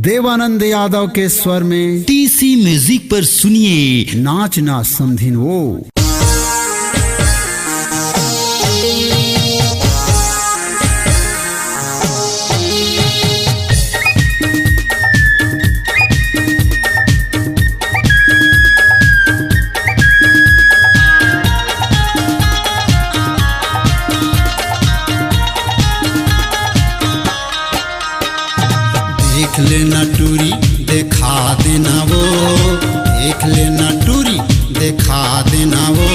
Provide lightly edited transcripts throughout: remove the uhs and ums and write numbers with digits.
देवानंद यादव के स्वर में टीसी म्यूजिक पर सुनिए नाचना समधिन वो। देख लेना टूरी देखा देना वो, देख लेना टूरी देखा देना वो,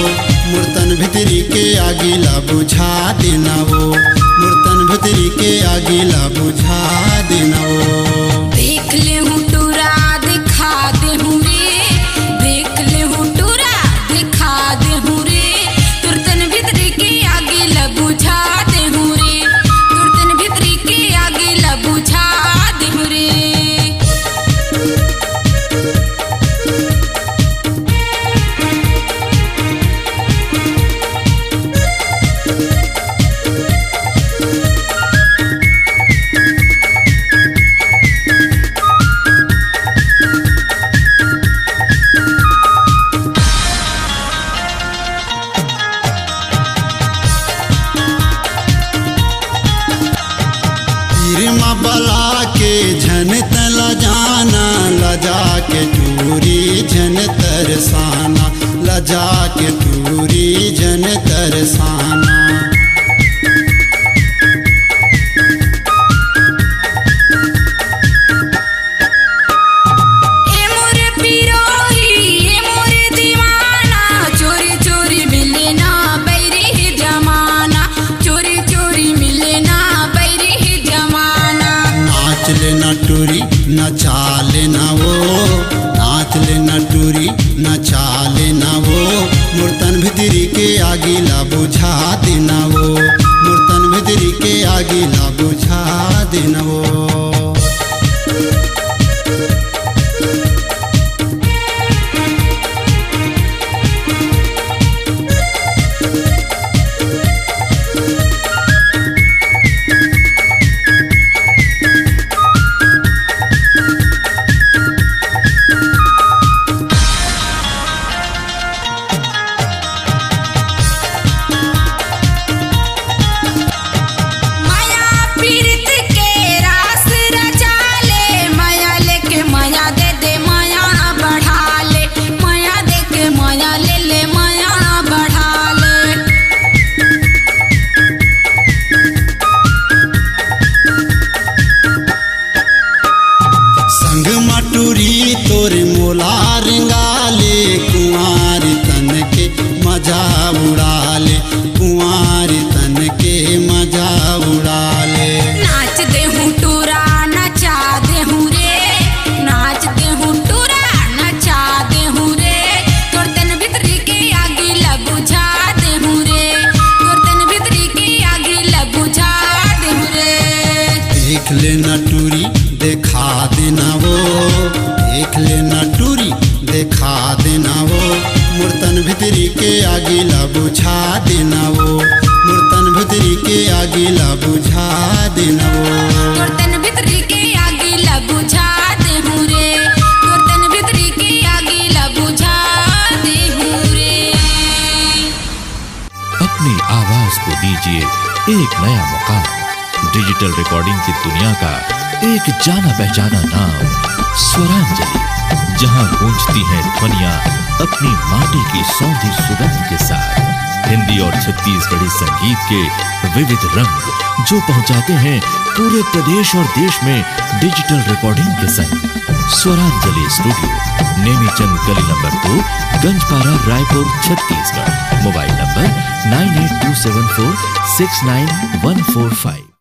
मूर्तन भितरी के आगिला बुझा देना वो, मूर्तन भितरी के आगिला बुझा देना वो। देख ले हूँ टूरा दिखा दे हूँ रे, देख ले हूँ टूरा दिखा दे हूँ रे, तुरतन भितरी के आगिला बुझा दे हूँ रे, तुरतन भितरी के आगिला बुझा दे हूँ रे। बला के झन तला जाना, लजा के टूरी झन तरसाना, लजा के टूरी झन तरसाना। टूरी नचा लेना वो, नाच लेना टूरी नचा लेना वो, मूर्तन भितरी के आगिला बुझा देना वो, मूर्तन भितरी के आगिला बुझा देना वो। टूरी तोरे मोला रेंगाले, कुंवारी तन के मजा उड़ा ले, कुंवारी तन के मजा उड़ा ले। नाच दे हूँ टूरा नचा दे हूँ रे, नाच दे हूँ टूरा नचा दे हूँ रे, तुरतन भितरी के आगिला बुझा दे हूँ रे, तुरतन भितरी के आगिला बुझा दे हूँ रे। देख लेना टूरी देखा देना वो, देख लेना टूरी देखा देना वो, मूर्तन भितरी के आगिला बुझा देना वो, मूर्तन भितरी के आगिला बुझा देना वो। तुरतन भितरी के आगिला बुझा दे हूँ रे, तुरतन भितरी के आगिला बुझा दे हूँ रे। अपनी आवाज को दीजिए एक नया मुकाम, डिजिटल रिकॉर्डिंग की दुनिया का एक जाना पहचाना नाम स्वरांजलि, जहां गूंजती हैं ध्वनियां अपनी माटी की सौंधी सुगंध के साथ। हिंदी और छत्तीसगढ़ी संगीत के विविध रंग जो पहुंचाते हैं पूरे प्रदेश और देश में डिजिटल रिकॉर्डिंग के संग। स्वरांजलि स्टूडियो, नेमीचंद गली number 2, Ganjpara, Raipur, Chhattisgarh. Mobile number 9827469145।